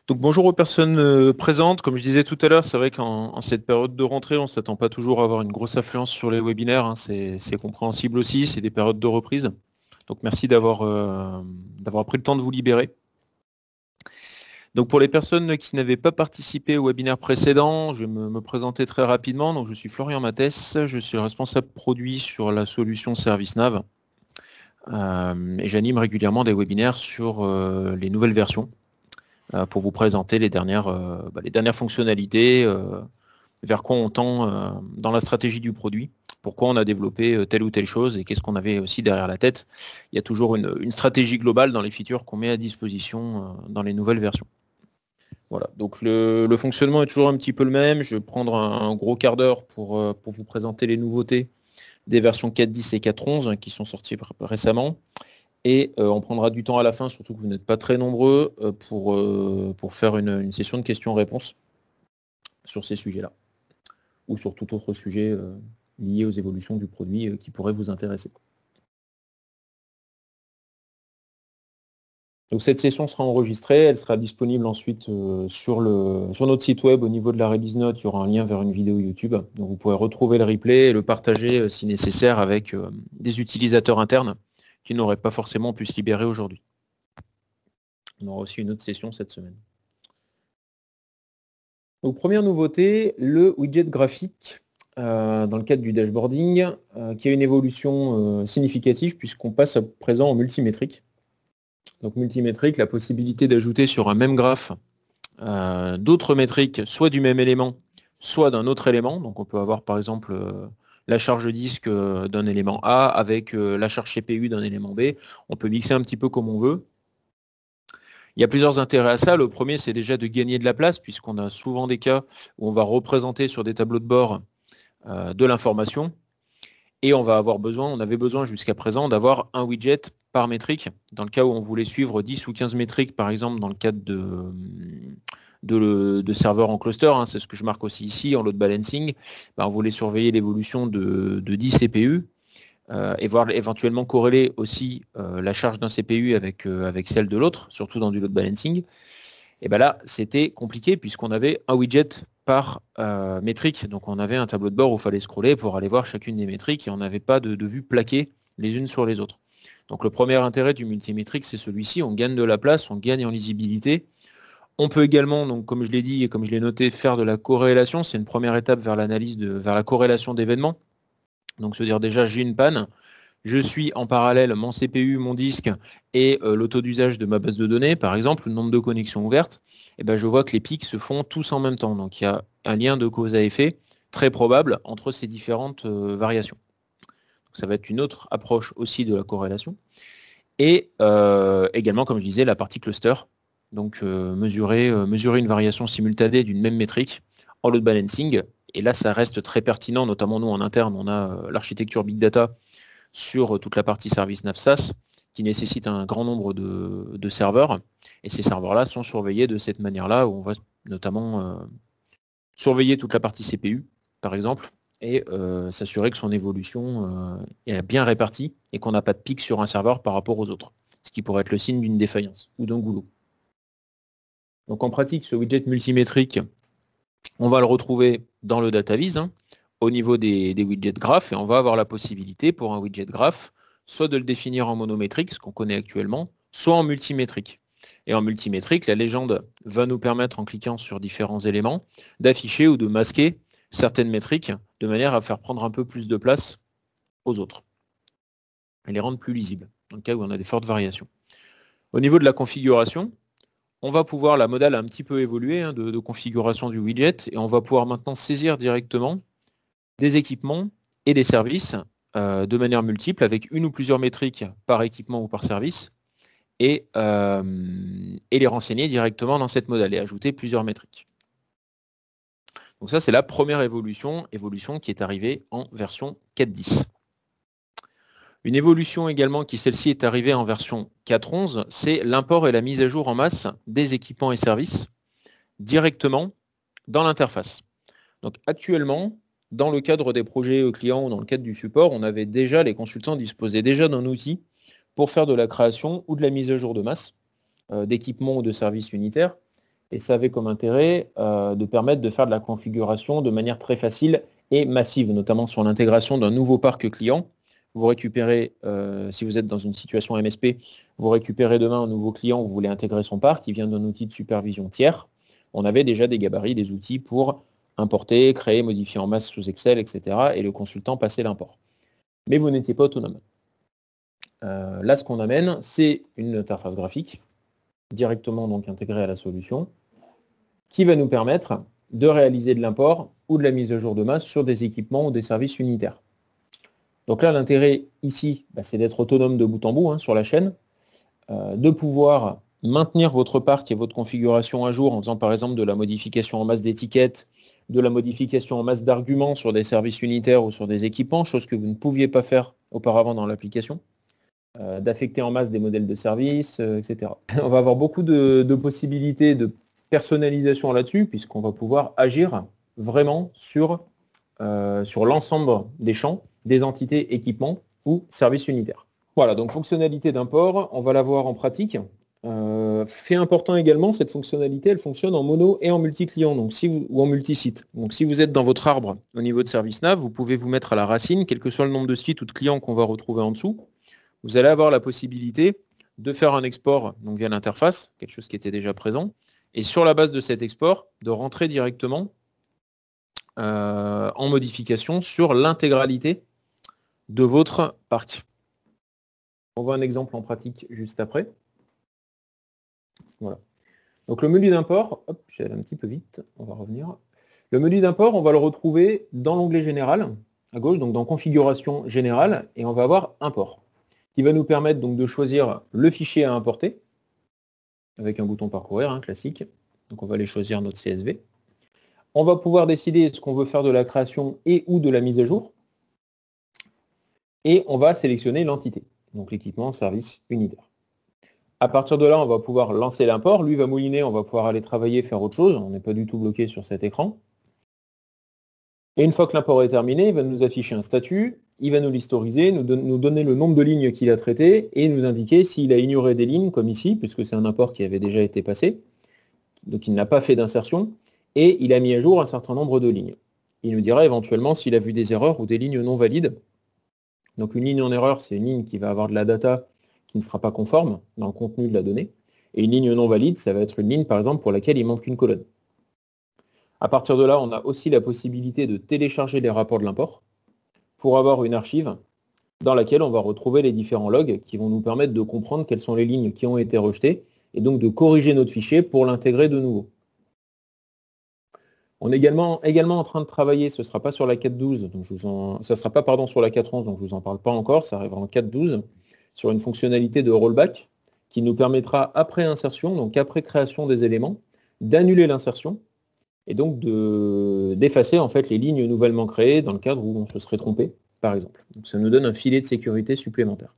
Donc bonjour aux personnes présentes. Comme je disais tout à l'heure, c'est vrai qu'en cette période de rentrée, on ne s'attend pas toujours à avoir une grosse affluence sur les webinaires, hein. C'est compréhensible aussi, c'est des périodes de reprise. Donc merci d'avoir pris le temps de vous libérer. Donc pour les personnes qui n'avaient pas participé au webinaire précédent, je vais me présenter très rapidement. Donc je suis Florian Mathès, je suis le responsable produit sur la solution ServiceNav. Et j'anime régulièrement des webinaires sur les nouvelles versions, pour vous présenter les dernières fonctionnalités, vers quoi on tend dans la stratégie du produit, pourquoi on a développé telle ou telle chose et qu'est-ce qu'on avait aussi derrière la tête. Il y a toujours une stratégie globale dans les features qu'on met à disposition dans les nouvelles versions. Voilà, donc le fonctionnement est toujours un petit peu le même. Je vais prendre un gros quart d'heure pour vous présenter les nouveautés des versions 4.10 et 4.11 qui sont sorties récemment. Et on prendra du temps à la fin, surtout que vous n'êtes pas très nombreux, pour faire une session de questions-réponses sur ces sujets-là, ou sur tout autre sujet lié aux évolutions du produit qui pourrait vous intéresser. Donc cette session sera enregistrée, elle sera disponible ensuite sur notre site web. Au niveau de la release note, il y aura un lien vers une vidéo YouTube. Donc vous pourrez retrouver le replay et le partager si nécessaire avec des utilisateurs internes qui n'auraient pas forcément pu se libérer aujourd'hui. On aura aussi une autre session cette semaine. Donc première nouveauté, le widget graphique dans le cadre du dashboarding, qui a une évolution significative puisqu'on passe à présent en multimétrique. Donc multimétrique, la possibilité d'ajouter sur un même graphe d'autres métriques, soit du même élément, soit d'un autre élément. Donc on peut avoir par exemple la charge disque d'un élément A avec la charge CPU d'un élément B. On peut mixer un petit peu comme on veut. Il y a plusieurs intérêts à ça. Le premier, c'est déjà de gagner de la place, puisqu'on a souvent des cas où on va représenter sur des tableaux de bord de l'information. Et on avait besoin jusqu'à présent d'avoir un widget par métrique. Dans le cas où on voulait suivre 10 ou 15 métriques, par exemple, dans le cadre de serveurs en cluster, hein, c'est ce que je marque aussi ici en load balancing, on voulait surveiller l'évolution de 10 CPU. Et voir éventuellement corréler aussi la charge d'un CPU avec celle de l'autre, surtout dans du load balancing. Et bien là, c'était compliqué puisqu'on avait un widget par métrique. Donc on avait un tableau de bord où il fallait scroller pour aller voir chacune des métriques et on n'avait pas de vue plaquée les unes sur les autres. Donc le premier intérêt du multimétrique, c'est celui-ci. On gagne de la place, on gagne en lisibilité. On peut également, donc, comme je l'ai dit et comme je l'ai noté, faire de la corrélation. C'est une première étape vers l'analyse, vers la corrélation d'événements. Donc se dire déjà, j'ai une panne, je suis en parallèle mon CPU, mon disque et le taux d'usage de ma base de données, par exemple, le nombre de connexions ouvertes, et ben je vois que les pics se font tous en même temps. Donc il y a un lien de cause à effet très probable entre ces différentes variations. Donc, ça va être une autre approche aussi de la corrélation. Et également, comme je disais, la partie cluster. Donc mesurer une variation simultanée d'une même métrique en load balancing. Et là, ça reste très pertinent, notamment nous en interne, on a l'architecture Big Data sur toute la partie service NavSaaS qui nécessite un grand nombre de serveurs. Et ces serveurs-là sont surveillés de cette manière-là, où on va notamment surveiller toute la partie CPU, par exemple, et s'assurer que son évolution est bien répartie et qu'on n'a pas de pic sur un serveur par rapport aux autres, ce qui pourrait être le signe d'une défaillance ou d'un goulot. Donc en pratique, ce widget multimétrique, on va le retrouver dans le DataVis, au niveau des widgets graphes, et on va avoir la possibilité pour un widget graph soit de le définir en monométrique, ce qu'on connaît actuellement, soit en multimétrique. Et en multimétrique, la légende va nous permettre, en cliquant sur différents éléments, d'afficher ou de masquer certaines métriques de manière à faire prendre un peu plus de place aux autres et les rendre plus lisibles, dans le cas où on a des fortes variations. Au niveau de la configuration, on va pouvoir, la modale a un petit peu évolué de configuration du widget, et on va pouvoir maintenant saisir directement des équipements et des services de manière multiple, avec une ou plusieurs métriques par équipement ou par service, et les renseigner directement dans cette modale et ajouter plusieurs métriques. Donc ça, c'est la première évolution qui est arrivée en version 4.10. Une évolution également qui, celle-ci, est arrivée en version 4.11, c'est l'import et la mise à jour en masse des équipements et services directement dans l'interface. Donc actuellement, dans le cadre des projets clients ou dans le cadre du support, les consultants disposaient déjà d'un outil pour faire de la création ou de la mise à jour de masse d'équipements ou de services unitaires. et ça avait comme intérêt de permettre de faire de la configuration de manière très facile et massive, notamment sur l'intégration d'un nouveau parc client. Vous récupérez, si vous êtes dans une situation MSP, vous récupérez demain un nouveau client, vous voulez intégrer son parc, il vient d'un outil de supervision tiers. On avait déjà des gabarits, des outils pour importer, créer, modifier en masse sous Excel, etc. et le consultant passait l'import. Mais vous n'étiez pas autonome. Là, ce qu'on amène, c'est une interface graphique, directement donc intégrée à la solution, qui va nous permettre de réaliser de l'import ou de la mise à jour de masse sur des équipements ou des services unitaires. Donc là, l'intérêt ici, c'est d'être autonome de bout en bout sur la chaîne, de pouvoir maintenir votre parc et votre configuration à jour en faisant par exemple de la modification en masse d'étiquettes, de la modification en masse d'arguments sur des services unitaires ou sur des équipements, chose que vous ne pouviez pas faire auparavant dans l'application, d'affecter en masse des modèles de services, etc. On va avoir beaucoup de possibilités de personnalisation là-dessus, puisqu'on va pouvoir agir vraiment sur l'ensemble des champs, des entités, équipements ou services unitaires. Voilà, donc fonctionnalité d'import, on va la voir en pratique. Fait important également, cette fonctionnalité, elle fonctionne en mono et en multi-client, ou en multi-site. Donc si vous êtes dans votre arbre au niveau de ServiceNav, vous pouvez vous mettre à la racine, quel que soit le nombre de sites ou de clients qu'on va retrouver en dessous. Vous allez avoir la possibilité de faire un export donc via l'interface, quelque chose qui était déjà présent, et sur la base de cet export, de rentrer directement en modification sur l'intégralité de votre parc. On voit un exemple en pratique juste après. Voilà. Donc le menu d'import, hop, je vais aller un petit peu vite, on va revenir. Le menu d'import, on va le retrouver dans l'onglet général, à gauche, donc dans configuration générale, et on va avoir import, qui va nous permettre donc de choisir le fichier à importer, avec un bouton parcourir, classique. Donc on va aller choisir notre CSV. On va pouvoir décider est-ce qu'on veut faire de la création et ou de la mise à jour. Et on va sélectionner l'entité, donc l'équipement, service unitaire. À partir de là, on va pouvoir lancer l'import. Lui va mouliner, on va pouvoir aller travailler, faire autre chose. On n'est pas du tout bloqué sur cet écran. Et une fois que l'import est terminé, il va nous afficher un statut, il va nous l'historiser, nous donner le nombre de lignes qu'il a traitées et nous indiquer s'il a ignoré des lignes, comme ici, puisque c'est un import qui avait déjà été passé, donc il n'a pas fait d'insertion, et il a mis à jour un certain nombre de lignes. Il nous dira éventuellement s'il a vu des erreurs ou des lignes non valides. Donc une ligne en erreur, c'est une ligne qui va avoir de la data qui ne sera pas conforme dans le contenu de la donnée. Et une ligne non valide, ça va être une ligne, par exemple, pour laquelle il manque une colonne. À partir de là, on a aussi la possibilité de télécharger les rapports de l'import pour avoir une archive dans laquelle on va retrouver les différents logs qui vont nous permettre de comprendre quelles sont les lignes qui ont été rejetées et donc de corriger notre fichier pour l'intégrer de nouveau. On est également en train de travailler, ce ne sera pas sur la 4.12, donc ça ne sera pas sur la 4.11, donc je ne vous en parle pas encore, ça arrivera en 4.12, sur une fonctionnalité de rollback qui nous permettra, après insertion, donc après création des éléments, d'annuler l'insertion et donc d'effacer en fait les lignes nouvellement créées dans le cadre où on se serait trompé, par exemple. Donc ça nous donne un filet de sécurité supplémentaire.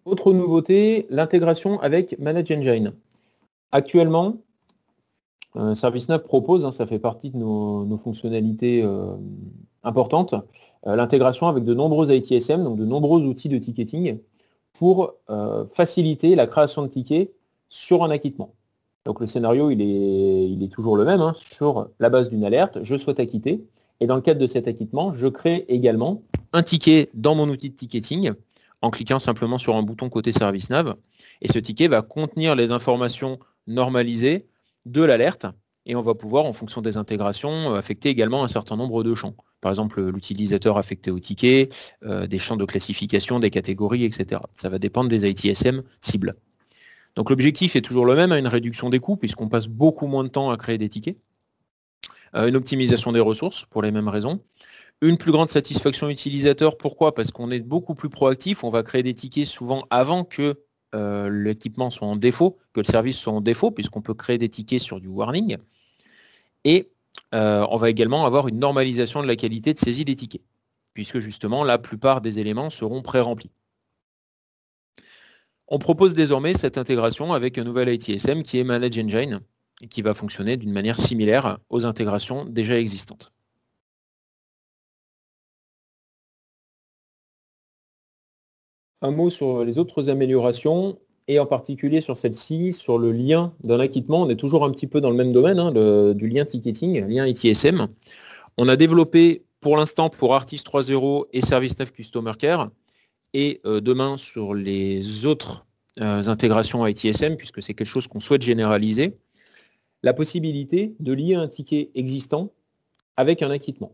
Autre nouveauté, l'intégration avec Manage Engine. Actuellement, ServiceNav propose, ça fait partie de nos fonctionnalités importantes, l'intégration avec de nombreux ITSM, donc de nombreux outils de ticketing, pour faciliter la création de tickets sur un acquittement. Donc le scénario, il est toujours le même, sur la base d'une alerte, je souhaite acquitter, et dans le cadre de cet acquittement, je crée également un ticket dans mon outil de ticketing, en cliquant simplement sur un bouton côté ServiceNav, et ce ticket va contenir les informations normalisées de l'alerte, et on va pouvoir, en fonction des intégrations, affecter également un certain nombre de champs. Par exemple, l'utilisateur affecté au ticket, des champs de classification, des catégories, etc. Ça va dépendre des ITSM cibles. Donc l'objectif est toujours le même, une réduction des coûts, puisqu'on passe beaucoup moins de temps à créer des tickets, une optimisation des ressources, pour les mêmes raisons, une plus grande satisfaction utilisateur. Pourquoi? Parce qu'on est beaucoup plus proactif, on va créer des tickets souvent avant que l'équipement soit en défaut, que le service soit en défaut, puisqu'on peut créer des tickets sur du warning. Et on va également avoir une normalisation de la qualité de saisie des tickets, puisque justement la plupart des éléments seront pré-remplis. On propose désormais cette intégration avec un nouvel ITSM qui est Manage Engine, et qui va fonctionner d'une manière similaire aux intégrations déjà existantes. Un mot sur les autres améliorations et en particulier sur celle-ci, sur le lien d'un acquittement. On est toujours un petit peu dans le même domaine, hein, du lien ticketing, lien ITSM. On a développé pour l'instant pour Artis 3.0 et ServiceNav Customer Care, et demain sur les autres intégrations à ITSM, puisque c'est quelque chose qu'on souhaite généraliser, la possibilité de lier un ticket existant avec un acquittement.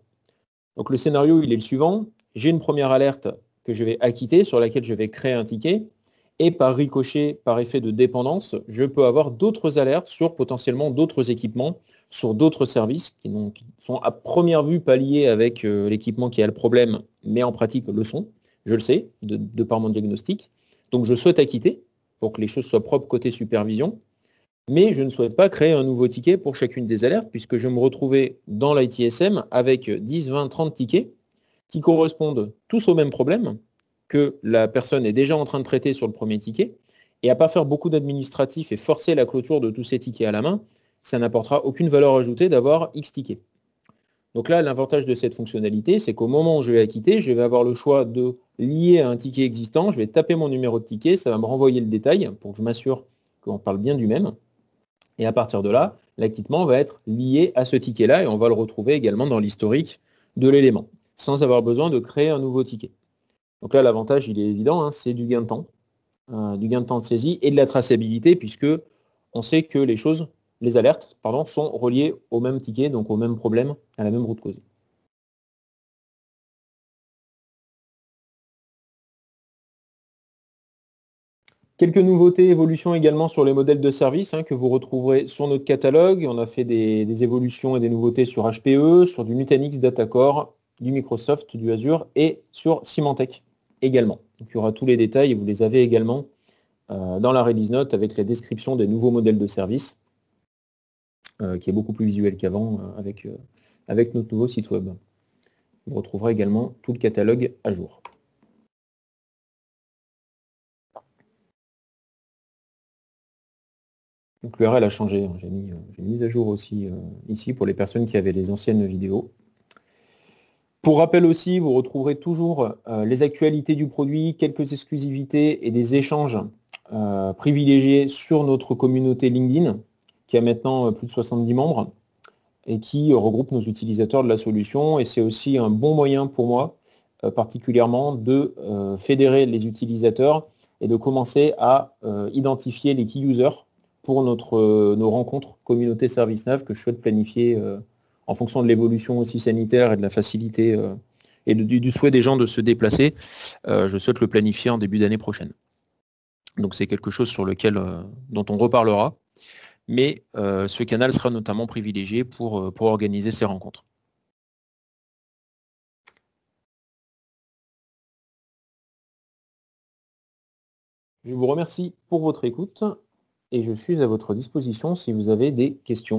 Donc le scénario, il est le suivant. J'ai une première alerte que je vais acquitter, sur laquelle je vais créer un ticket, et par ricochet, par effet de dépendance, je peux avoir d'autres alertes sur potentiellement d'autres équipements, sur d'autres services qui sont à première vue pas liés avec l'équipement qui a le problème, mais en pratique le sont. Je le sais, de par mon diagnostic. Donc je souhaite acquitter pour que les choses soient propres côté supervision, mais je ne souhaite pas créer un nouveau ticket pour chacune des alertes, puisque je me retrouvais dans l'ITSM avec 10, 20, 30 tickets qui correspondent tous au même problème, que la personne est déjà en train de traiter sur le premier ticket, et à pas faire beaucoup d'administratifs et forcer la clôture de tous ces tickets à la main, ça n'apportera aucune valeur ajoutée d'avoir X tickets. Donc là, l'avantage de cette fonctionnalité, c'est qu'au moment où je vais acquitter, je vais avoir le choix de lier à un ticket existant, je vais taper mon numéro de ticket, ça va me renvoyer le détail pour que je m'assure qu'on parle bien du même. Et à partir de là, l'acquittement va être lié à ce ticket-là et on va le retrouver également dans l'historique de l'élément, sans avoir besoin de créer un nouveau ticket. Donc là, l'avantage, il est évident, hein, c'est du gain de temps de saisie et de la traçabilité, puisque on sait que les alertes, sont reliées au même ticket, donc au même problème, à la même route causée. Quelques nouveautés, évolutions également sur les modèles de service que vous retrouverez sur notre catalogue. On a fait des évolutions et des nouveautés sur HPE, sur du Nutanix Datacore, du Microsoft, du Azure et sur Symantec également. Donc, il y aura tous les détails et vous les avez également dans la release note avec la description des nouveaux modèles de service qui est beaucoup plus visuel qu'avant avec notre nouveau site web. Vous retrouverez également tout le catalogue à jour. Donc l'URL a changé, j'ai mis à jour aussi ici pour les personnes qui avaient les anciennes vidéos. Pour rappel aussi, vous retrouverez toujours les actualités du produit, quelques exclusivités et des échanges privilégiés sur notre communauté LinkedIn, qui a maintenant plus de 70 membres et qui regroupe nos utilisateurs de la solution. Et c'est aussi un bon moyen pour moi, particulièrement, de fédérer les utilisateurs et de commencer à identifier les key users pour nos rencontres communauté ServiceNav que je souhaite planifier en fonction de l'évolution aussi sanitaire et de la facilité et du souhait des gens de se déplacer. Je souhaite le planifier en début d'année prochaine. Donc c'est quelque chose sur lequel dont on reparlera, mais ce canal sera notamment privilégié pour organiser ces rencontres. Je vous remercie pour votre écoute et je suis à votre disposition si vous avez des questions.